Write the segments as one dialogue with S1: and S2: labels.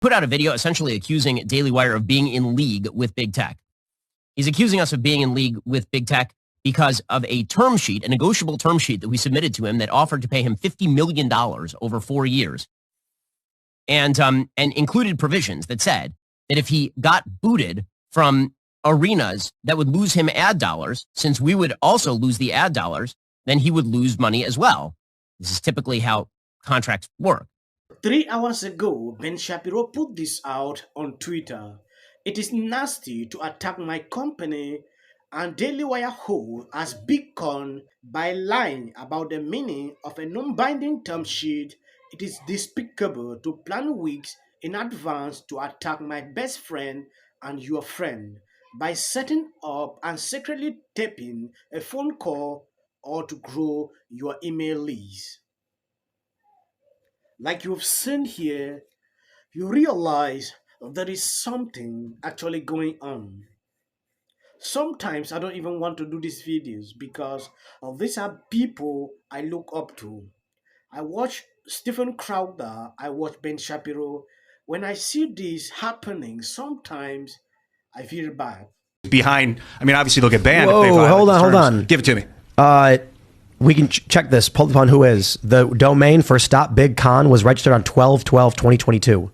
S1: put out a video essentially accusing Daily Wire of being in league with big tech. He's accusing us of being in league with big tech because of a term sheet, a negotiable term sheet that we submitted to him that offered to pay him $50 million over 4 years. And included provisions that said that if he got booted from arenas that would lose him ad dollars, since we would also lose the ad dollars, then he would lose money as well. This is typically how contracts work.
S2: 3 hours ago, Ben Shapiro put this out on Twitter. It is nasty to attack my company and Daily Wire hold as big con by lying about the meaning of a non-binding term sheet. It is despicable to plan weeks in advance to attack my best friend and your friend by setting up and secretly taping a phone call or to grow your email list. Like you've seen here, you realize there is something actually going on. Sometimes I don't even want to do these videos because these are people I look up to. I watch Stephen Crowder, I watch Ben Shapiro. When I see this happening, sometimes I feel bad.
S3: Behind, I mean, obviously they'll get banned
S4: Whoa,
S3: if they violate
S4: hold
S3: terms.
S4: on.
S3: Give it to me.
S4: We can check this. Pulled upon who is. The domain for Stop Big Con was registered on 12/12/2022.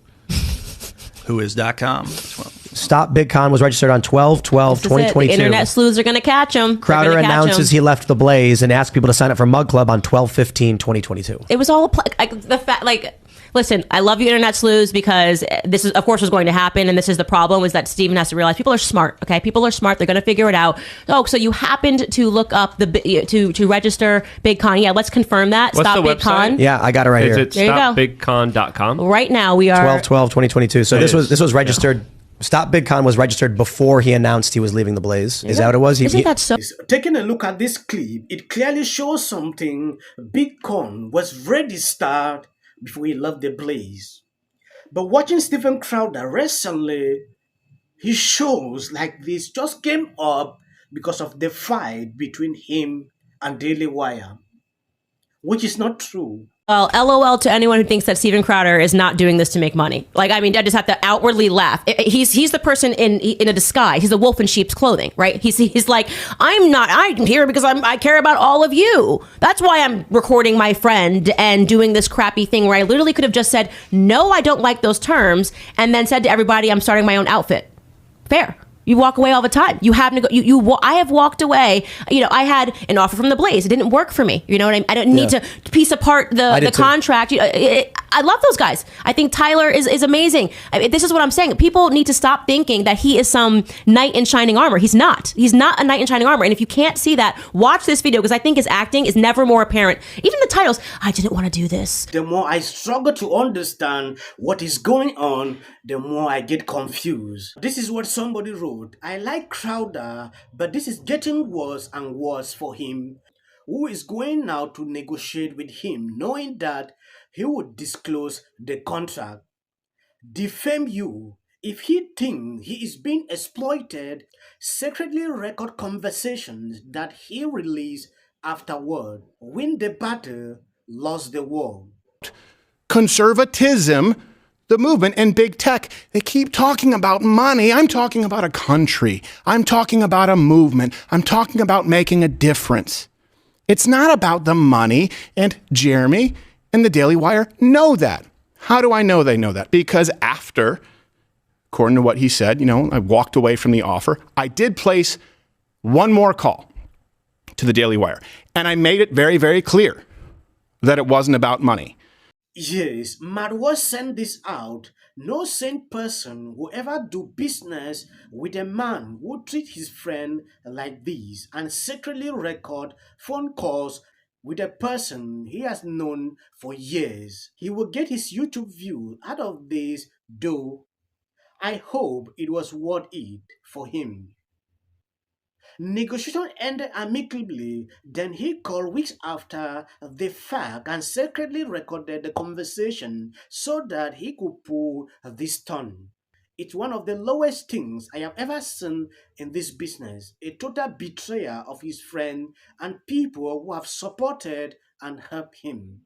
S3: Whois.com.
S4: Stop Big Con was registered on 12/12/2022.
S5: Internet sleuths are going to catch him.
S4: Crowder announces he left the Blaze and asked people to sign up for Mug Club on 12/15/2022.
S5: It was all the fact. Listen, I love you, internet sleuths, because this is, of course, was going to happen, and this is the problem: is that Steven has to realize people are smart. Okay, people are smart; they're going to figure it out. Oh, so you happened to look up to register Big Con? Yeah, let's confirm that.
S6: What's
S5: Stop
S6: the
S5: Big
S6: website?
S5: Con.
S4: Yeah, I got it right here.
S6: Is it stopbigcon.com?
S5: Right now we are
S4: 12/12/2022. So this was registered. Yeah. Stop Big Con was registered before he announced he was leaving the Blaze. Is that what it was?
S5: Isn't that so?
S2: Taking a look at this clip, it clearly shows something. Big Con was registered before he left the Blaze. But watching Stephen Crowder recently, his shows like this just came up because of the fight between him and Daily Wire, which is not true.
S5: Well, LOL to anyone who thinks that Steven Crowder is not doing this to make money. Like, I mean, I just have to outwardly laugh. He's the person in a disguise. He's a wolf in sheep's clothing, right? He's like, I'm here because I care about all of you. That's why I'm recording my friend and doing this crappy thing where I literally could have just said, no, I don't like those terms, and then said to everybody, I'm starting my own outfit. Fair. You walk away all the time. You have I have walked away. You know, I had an offer from the Blaze. It didn't work for me. You know what I mean? I don't need to piece apart the contract. I love those guys. I think Tyler is amazing. This is what I'm saying. People need to stop thinking that he is some knight in shining armor. He's not. He's not a knight in shining armor. And if you can't see that, watch this video, because I think his acting is never more apparent. Even the titles, I didn't want to do this.
S2: The more I struggle to understand what is going on, the more I get confused. This is what somebody wrote. I like Crowder, but this is getting worse and worse for him. Who is going now to negotiate with him, knowing that he would disclose the contract? Defame you. If he thinks he is being exploited, secretly record conversations that he released afterward. Win the battle, lost the war.
S7: Conservatism, the movement, and big tech, they keep talking about money. I'm talking about a country. I'm talking about a movement. I'm talking about making a difference. It's not about the money, and Jeremy and the Daily Wire know that. How do I know they know that? Because after, according to what he said, I walked away from the offer. I did place one more call to the Daily Wire, and I made it very, very clear that it wasn't about money.
S2: Yes, Marwa sent this out. No sane person will ever do business with a man who treat his friend like this and secretly record phone calls with a person he has known for years. He will get his YouTube view out of this, though. I hope it was worth it for him. Negotiation ended amicably, then he called weeks after the fact and secretly recorded the conversation so that he could pull this stunt. It's one of the lowest things I have ever seen in this business, a total betrayal of his friend and people who have supported and helped him.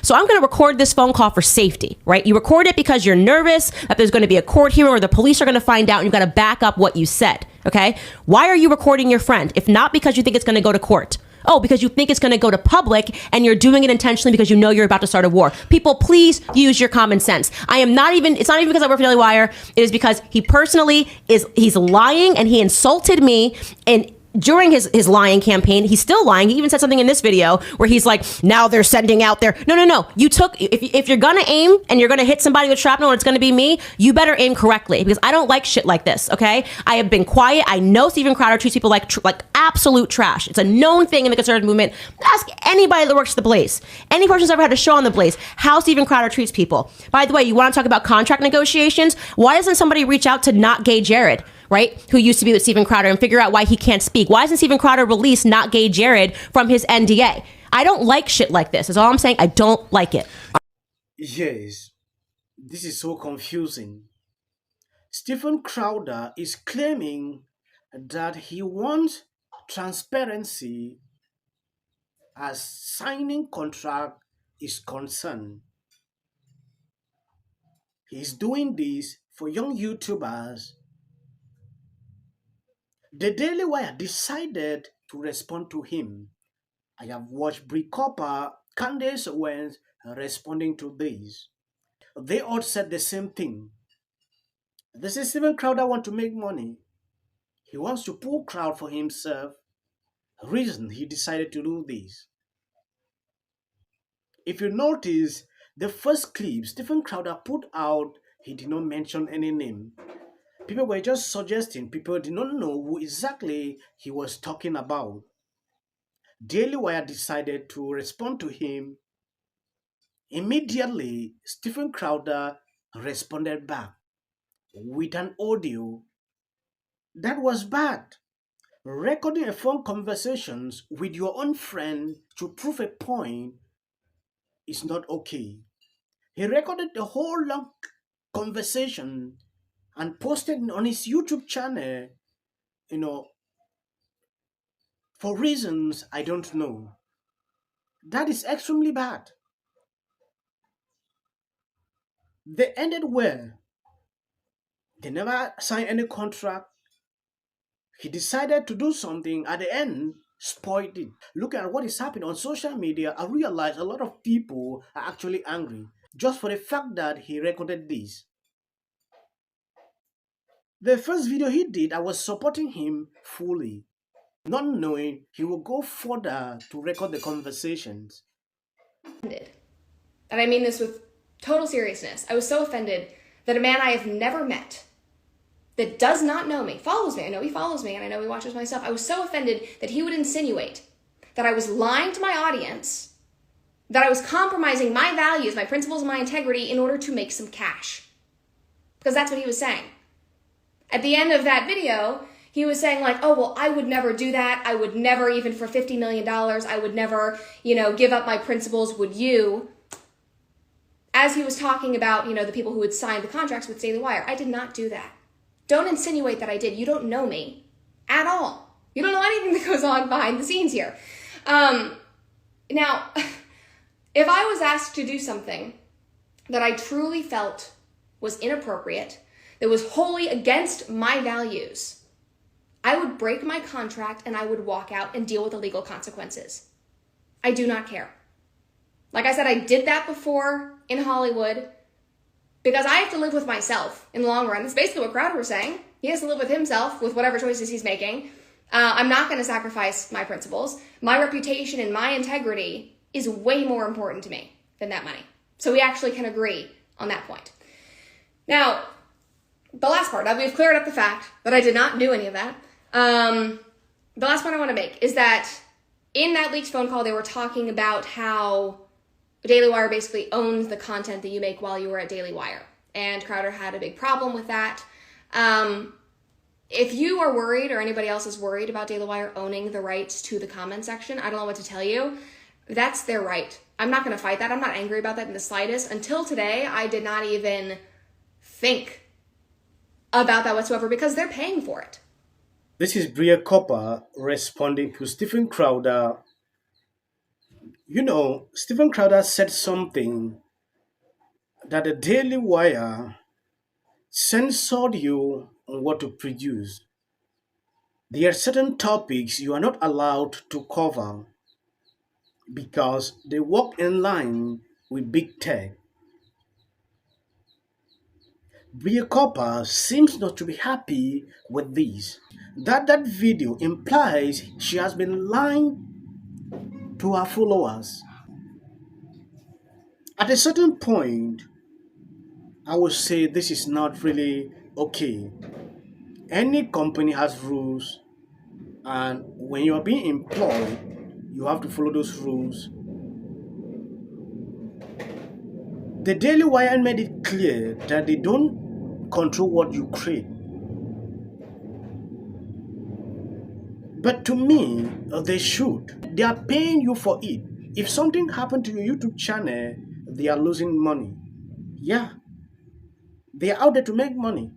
S5: So I'm going to record this phone call for safety, right? You record it because you're nervous that there's going to be a court hearing or the police are going to find out and you've got to back up what you said, okay? Why are you recording your friend? If not because you think it's going to go to court. Oh, because you think it's going to go to public and you're doing it intentionally because you know you're about to start a war. People, please use your common sense. It's not even because I work for Daily Wire. It is because he personally he's lying and he insulted me and during his lying campaign. He's still lying. He even said something in this video where he's like, now they're sending out their... No. You took... If you're going to aim and you're going to hit somebody with shrapnel and it's going to be me, you better aim correctly because I don't like shit like this, okay? I have been quiet. I know Steven Crowder treats people like absolute trash. It's a known thing in the conservative movement. Ask anybody that works at The Blaze. Any person who's ever had a show on The Blaze, how Steven Crowder treats people. By the way, you want to talk about contract negotiations? Why doesn't somebody reach out to not gay Jared? Right? Who used to be with Steven Crowder and figure out why he can't speak. Why doesn't Steven Crowder release not gay Jared from his NDA? I don't like shit like this. Is all I'm saying. I don't like it.
S2: Yes, this is so confusing. Stephen Crowder is claiming that he wants transparency as signing contract is concerned. He's doing this for young YouTubers. The Daily Wire decided to respond to him. I have watched Brie Copper, Candace Owens responding to this. They all said the same thing. This is Steven Crowder want to make money. He wants to pull crowd for himself. Reason he decided to do this. If you notice, the first clip Stephen Crowder put out, he did not mention any name. People were just suggesting, people did not know who exactly he was talking about. Daily Wire decided to respond to him. Immediately, Stephen Crowder responded back with an audio that was bad. Recording a phone conversations with your own friend to prove a point is not okay. He recorded the whole long conversation and posted on his YouTube channel, for reasons I don't know. That is extremely bad. They ended well. They never signed any contract. He decided to do something at the end, spoiled it. Look at what is happening on social media. I realize a lot of people are actually angry just for the fact that he recorded this. The first video he did, I was supporting him fully, not knowing he would go further to record the conversations.
S8: And I mean this with total seriousness. I was so offended that a man I have never met, that does not know me, follows me. I know he follows me and I know he watches my stuff. I was so offended that he would insinuate that I was lying to my audience, that I was compromising my values, my principles, and my integrity in order to make some cash. Because that's what he was saying. At the end of that video, he was saying like, oh, well, I would never do that. I would never, even for $50 million, I would never, give up my principles. Would you? As he was talking about, the people who had signed the contracts with Daily Wire. I did not do that. Don't insinuate that I did. You don't know me at all. You don't know anything that goes on behind the scenes here. Now, if I was asked to do something that I truly felt was inappropriate, that was wholly against my values, I would break my contract and I would walk out and deal with the legal consequences. I do not care. Like I said, I did that before in Hollywood because I have to live with myself in the long run. That's basically what Crowder was saying. He has to live with himself with whatever choices he's making. I'm not going to sacrifice my principles. My reputation and my integrity is way more important to me than that money. So we actually can agree on that point. Now, the last part, now we've cleared up the fact that I did not do any of that. The last point I want to make is that in that leaked phone call, they were talking about how Daily Wire basically owns the content that you make while you were at Daily Wire. And Crowder had a big problem with that. If you are worried or anybody else is worried about Daily Wire owning the rights to the comment section, I don't know what to tell you. That's their right. I'm not going to fight that. I'm not angry about that in the slightest. Until today, I did not even think about that whatsoever because they're paying for it.
S2: This is Brie Copper responding to Stephen Crowder You know, Stephen Crowder said something that the Daily Wire censored you on what to produce. There are certain topics you are not allowed to cover because they walk in line with big tech. Bria Copper seems not to be happy with this. That video implies she has been lying to her followers. At a certain point, I would say this is not really okay. Any company has rules, and when you are being employed, you have to follow those rules. The Daily Wire made it clear that they don't control what you create. But to me, they should. They are paying you for it. If something happened to your YouTube channel, they are losing money. Yeah, they are out there to make money.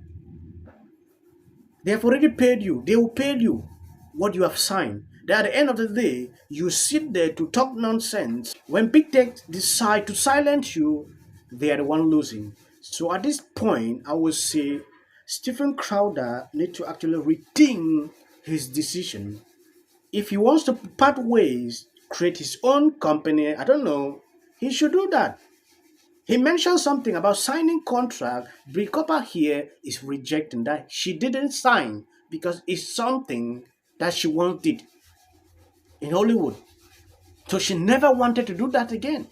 S2: They have already paid you. They will pay you what you have signed. Then at the end of the day, you sit there to talk nonsense. When big tech decide to silence you, they are the one losing. So at this point, I would say Stephen Crowder need to actually rethink his decision. If he wants to part ways, create his own company, I don't know, he should do that. He mentioned something about signing contract. Brie Copper here is rejecting that she didn't sign because it's something that she wanted in Hollywood. So she never wanted to do that again.